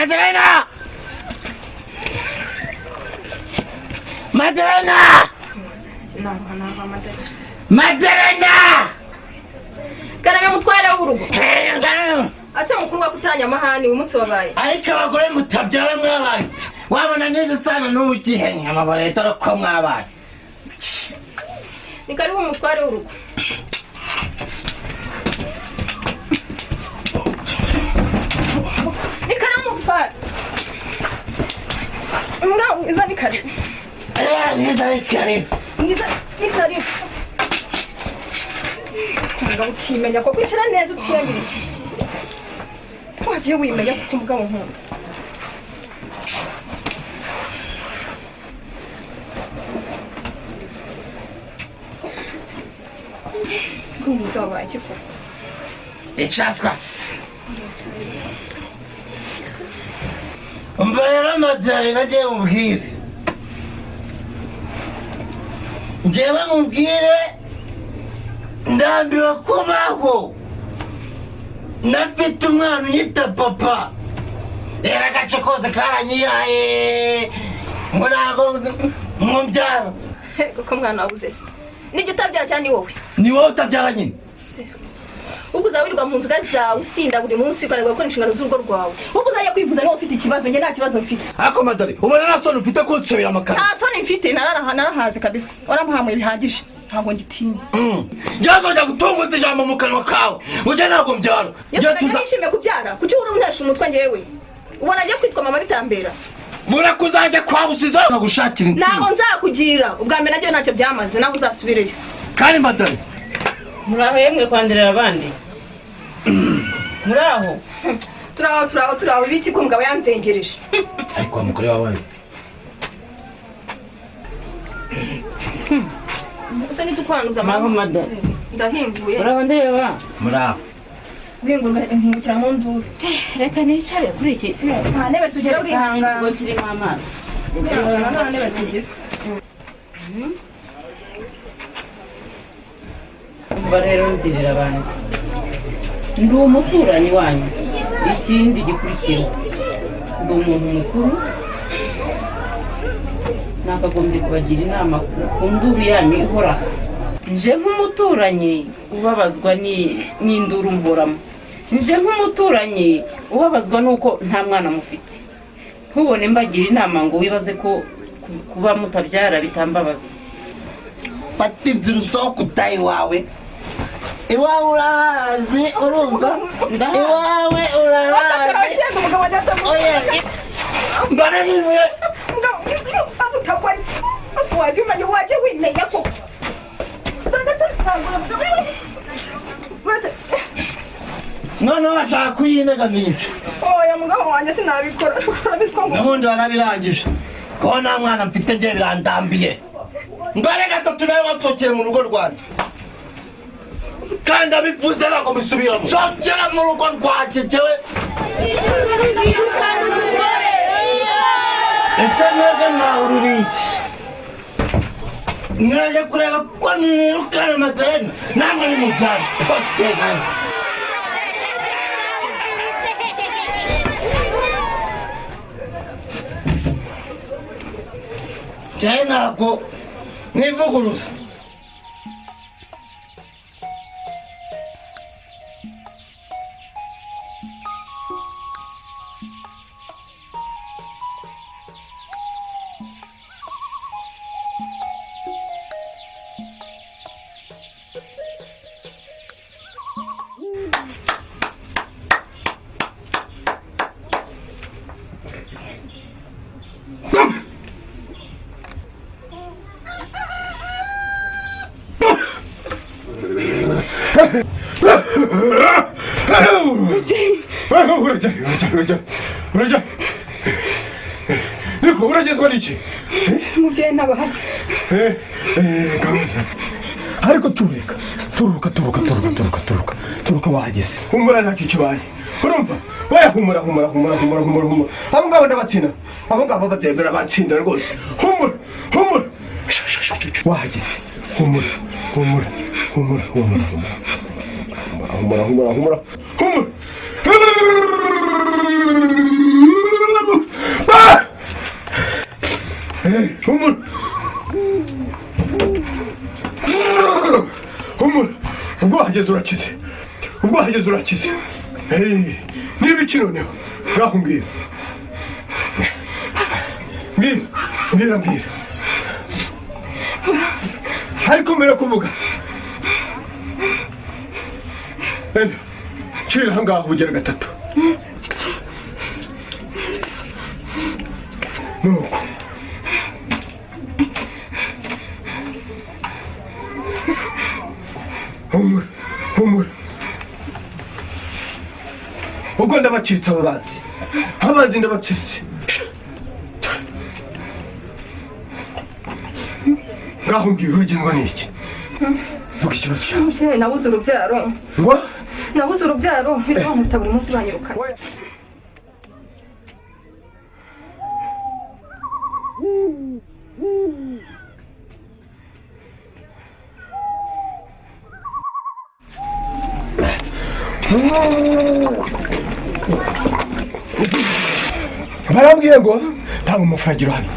Madalena! Madalena! Madalena! Karame mutware w'urugo. Ase mukuru wa kutanya mahani umunsi wabaye. Ariko abagore mutabyara mwabaye. Wabona neza sana n'ugihenya amabare ko mwabaye. Ni karibu mutware w'urugo. Ni karibu mutware. Nga iza ni karibu. Ni karibu. Ni karibu. Nga utimenya ko kwicara neza utiyamiriza. Wagiye wimenya kuko umugabo nkunda. Kumbuza wabaye kiko. Ichaskas. Umbarera Madalena je mubwire. Njyewe mubwire ndambiwe kubaho. Nafite umwana unyita papa. Era gace kose karanyihaye. Ngo nago mumbyara. Kuko mwana wabuze se. Nijye utabyara cyane wowe. Ni wowe utabyara nyine. Ubwo uzawirirwa mu nzuga zawe usinda buri munsi ukanirwa gukora inshingano z'urugo rwawe. Ubwo uzajya kwivuza niba ufite ikibazo njye nta kibazo mfite. Ako Madalena ubona nta soni ufite ko nsubira amakara. Nta soni mfite narahaze kabisa. Waramuhamuye bihagije. Ntabwo ngitinya. Njazojya gutunguza ijambo mu kanwa kawe. Ujye ntabwo mbyara. Nishimiye kubyara. Kuki uri umunesha umutwe njyewe? Ubona agiye kwitwa mama bitambera. Murakuzajya kwa Busizore nagushakira intsinzi. Ntabwo nzakugira. Ubwa mbere najyo ntacyo byamaze naho uzasubireyo. Kandi Madalena muraho yemwe kwandirira abandi. Muraho. Turaho ibiki ko mugabo yanzengereje. Ariko mukore wabaye. Usa nitukwanuza mama Madalena. Ndahimbuye. Muraho ndeba. Muraho. Bingurwa nkukira mu nduru. Reka nicare kuri iki. Nta ntebe tugera uri ngo kirimo amazi. Nta ntebe tugera. Umva rero ndirira abantu. Ndi umuturanyi wanyu. Ikindi gikurikira. Ndi umuntu mukuru. Nakagombye kubagira inama ku nduru yanyu ihora. Nje nk'umuturanyi ubabazwa n'induru mboramo. Nje nk'umuturanyi ubabazwa nuko nta mwana mufite. Ntubone mbagira inama ngo wibaze ko kuba mutabyara bitambabaza. Fata inzira usohoka utaha iwawe. Iwawe urahazi urumva? Iwawe urahazi. Oya mbare niwe. Waje wimenya ko. None washaka kuyineganisha. Oya mugabo wanjye sinabikora. Nubundi warabirangije. Ko nta mwana mfite ngiye birandambiye. Mbare gatatu nawe watsokeye mu rugo rwanjye. Kandi abivuze ntabwo mbisubiramo. Nsokera mu rugo rwanjye jewe. Ese mwebwe mwahurura iki? Mwaje kureba ko nirukana Madalena namwe ni mubyara posite kandi. Jewe ntabwo nivuguruza. Urajya niko uragezwa n'iki Mubyeyi n'abahari. Kamuza ariko turuka wahageze humura ntacyo kibaye urumva waya humura abo ngabo ndabatsina abo ngabo batembera batsinda rwose humura wahageze humura humura humura ubwo hageze urakize ubwo hageze urakize niba iki noneho ngaho mbwira mbwira ariko mbere kuvuga cira aha ngaho ugera gatatu nuko humura ubwo ndabaciritse abanzi ndabaciritse ngaho mbwira uragenzwa n'iki vuga ikibazo cyawe nabuze urubyaro ngo nabuze urubyaro ntibamwita buri munsi banyirukana barambwiye ngo tanga umufuragiro hano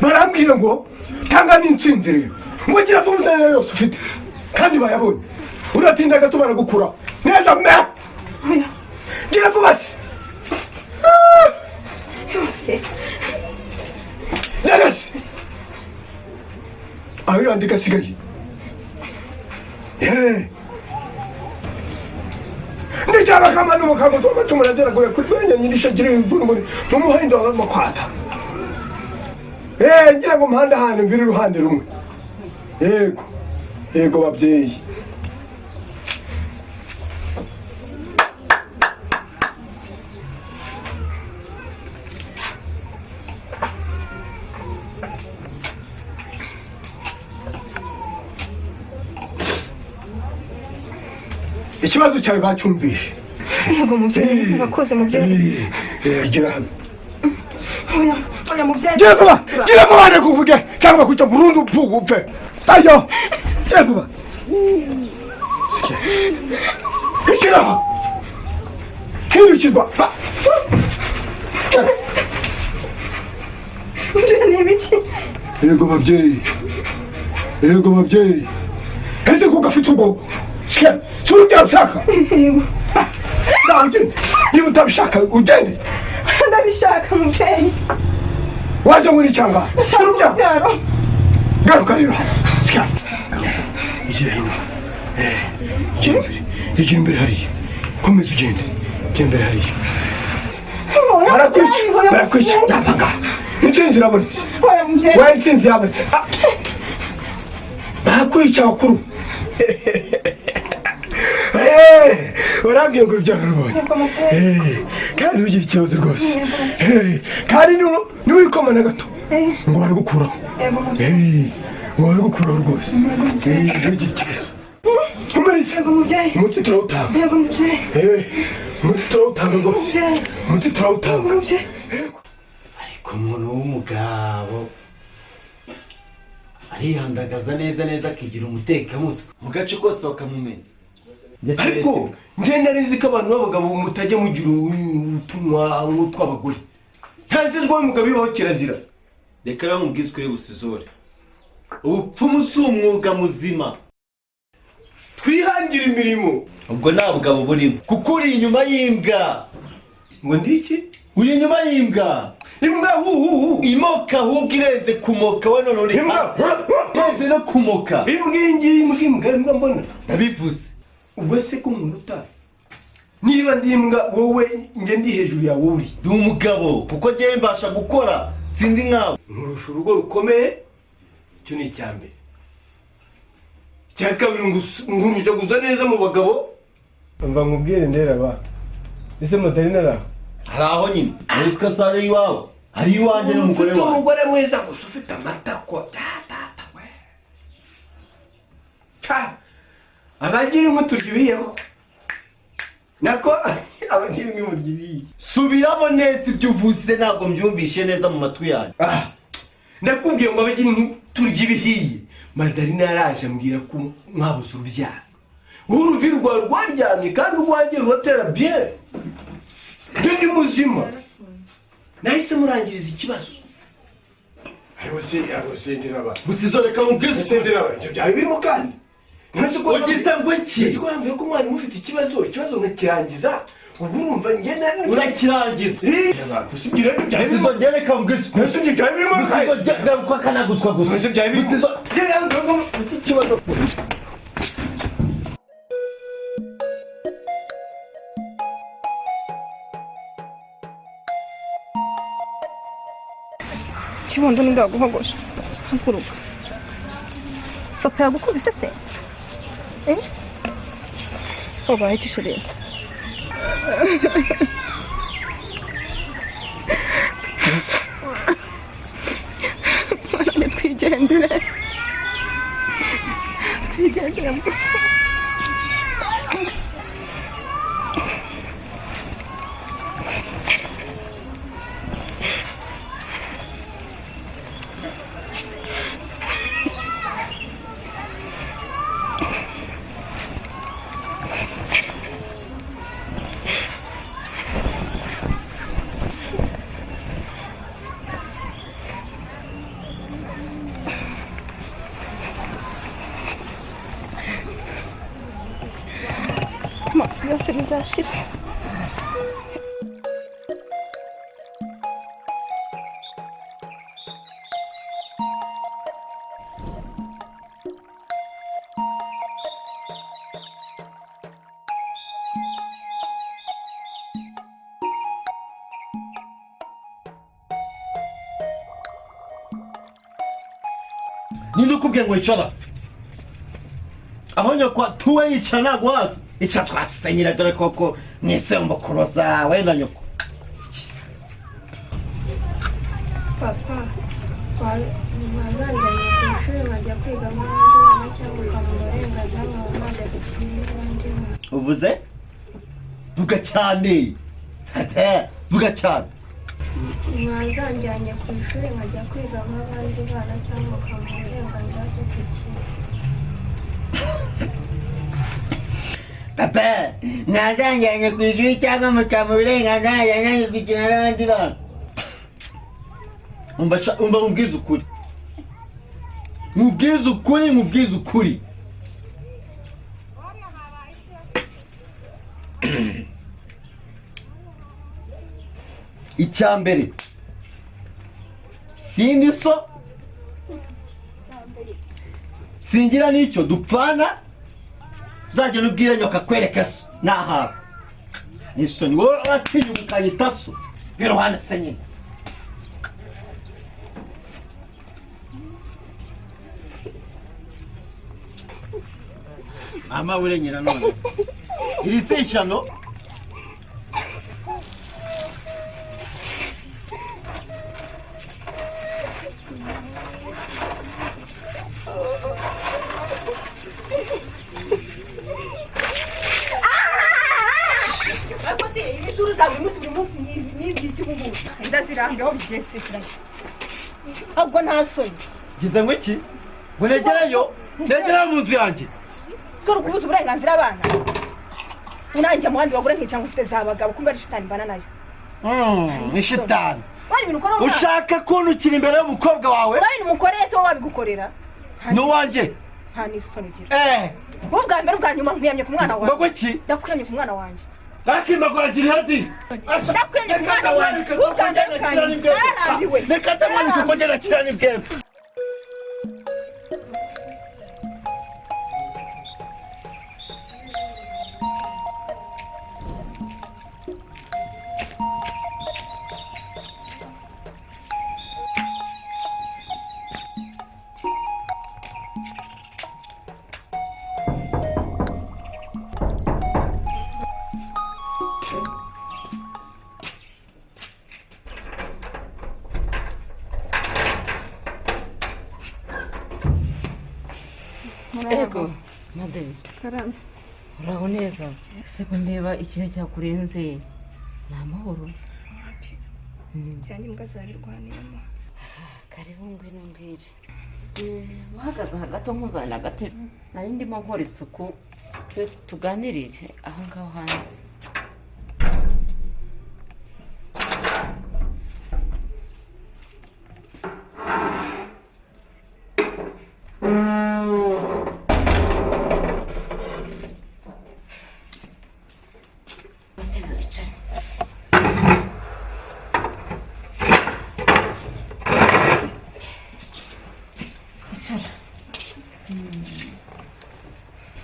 barambwiye ngo tanga n'intsinzi rero ngo gira vuba uzanire yose ufite kandi bayabonye uratinda gato baragukura neza me gira vuba se yose Yarasi aho yandika asigaye ndicyaba kama n'umukango tw'amacumu nazeraguye kuri bwenge nyindisha gira imvura ngo mumuhendo w'ama kwaza ngira ngo mpanda hano mvira uruhande rumwe yego babyeyi ikibazo cyawe bacyumvishe yego mubyeyi urakoze mubyeyi gira hano oya mubyeyi gira vuba ndekuvuge cyangwa kuca burundu upfe ayo gira vuba ikiraha hindukizwa mubyeyi ni ibiki yego babyeyi ese ko gafite ubwo si urubyaro ushaka nawe ugende niba utabishaka ugende ndabishaka mubyeyi waje muri cyangwa si urubyaro garuka rero sika igira hino igira imbere hariya komeza ugende ujya imbere hariya barakwica yapanga intsinzi irabonetse waye intsinzi yabonetse barakwica bakuru urambwiye ngo urubyaro rubonye kandi ntugire ikibazo rwose kandi ntiwikoma na gato ngo baragukuraho ngo baragukuraho rwose ntugire ikibazo umuti turawutanga umuti turawutanga rwose umuti turawutanga ariko umuntu w'umugabo arihandagaza neza akigira umutekamutwe mu gace kose bakamumenya ariko ngenda nzi ko abantu b'abagabo mutajya mugira ubutumwa nk'utw'abagore ntanze rwose umugabo ibaho kirazira reka rero mubwiswe y'ubusizore ubupfumu si umwuga muzima twihangira imirimo ubwo nta bugabo burimo kuko uri inyuma y'imbwa ngo ndiki uri inyuma y'imbwa imbwa imoka ahubwo irenze kumoka we none uri hasi irenze no kumoka imbwa mbona ndabivuze ubwo se ko umuntu utari niba ndi imbwa wowe njye ndi hejuru yawe uri ndi umugabo kuko njyewe mbasha gukora sindi nkawe nkurusha urugo rukomeye icyo ni icya mbere icya kabiri nkurusha gusa neza mu bagabo mva nkubwire ndera ba ese mutari naraho hari aho nyine muri sikasare y'iwawe hari iwanjye n'umugore wawe ufite umugore mwiza gusa ufite amatako byatata we abagira imwe turya ibihiyeho nako abagira imwe murya ibihiye subiramo neza ibyo uvuze ntabwo mbyumvishe neza mu matwi yanjye ndakubwiye ngo abagira imwe turya ibihiye Mandarina yaraje ambwira ko mwabuze urubyaro. Uruvi rwawe rwaryamye kandi urwanjye ruratera bien. Ndi muzima. Nahise murangiriza ikibazo. Ayosendera Busizore kawumvise sendera byari birimo kandi. Ugize ngo iki? Ese kwambye ko mwari mufite ikibazo nkakirangiza. Ubu urumva ngena urakirangiza. Kusibgira byari birimo. Busizore kawumvise. Kusibgira byari birimo. Busizore kwa kanaguswa gusa. Kusibgira byari birimo. Busizore ikibazo. Kibondo ninde waguhogosha nkuruka papa yagukubise se oba icyo rero twigendere byose bizashira Ninde ukubwiye ngo yicara? Abonye kwa tuwe yicara nagwo hasi. Ica twasenyera dore koko mwese mukoroza wenda nyoko. Papa, mwazanjanye ku ishuri nkajya kwiga nk'abandi bana cyangwa ukamurenganira nk'abamaze gukinira abandi bana. Uvuze? Vuga cyane. Vuga cyane. Mwazanjanye ku ishuri nkajya kwiga nk'abandi bana cyangwa ukamurenganira byo gukina. Papa, mwazanjanye ku ishuri cyangwa mukamuha uburenganzira yajyanye gukina n'abandi bana. Umva mubwize ukuri. Mubwize ukuri. Icyambere. Sindi so. Singira n'icyo dupfana. Uzajya nubwira nyoka kwereka so nahawe. Nisoni wowe atinyuka ukayita so. Biruhane se nyine. Ama urenyera none. Iri se ishyano. ndazirambiho bigeze turashye ahubwo nta soni Gize ngo iki? Ngo negerayo. Negera mu nzu yanjye. sikora kubuza uburenganzira abana unanjye mu bandi bagore nk'icyangwa ufite za bagabo kumbe ari shitani mbana nayo Ni shitani. wari ibintu ukora Ushaka kuntukira imbere y'umukobwa wawe? wari umukoreye se wowe wabigukorera N'uwanjye. nta n'isoni ugira wowe bwa mbere ubwa nyuma nkwiyamye ku mwana wanjye Ngo iki? ndakwiyamye ku mwana wanjye Akimagora gira hadi. ndakwiyamye ku mwana wanjye ubwa mbere narambiwe Nekaza mwana kukongera kirani bwembe. Ego, madame. karame Uraho neza. Ese ko ndeba ikihe cyakurenze ni amahoro. cyane imbwa zabirwaniyemo Karibu ngwino mbwire. uhagaze hagati nkuzanira agatebe nari ndimo nkora isuku tuganirire aho ngaho hanze.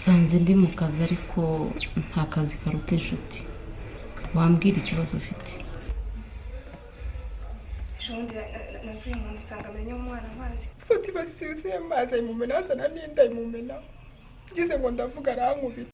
Sanze ndi mu kazi ariko nta kazi karuta inshuti. Wambwira ikibazo ufite? Shondi navuye mu nsanga menye umwana amazi. Fati basisuye amazi mu menaza na ninda mu mena. Ngize ngo ndavuga arankubita.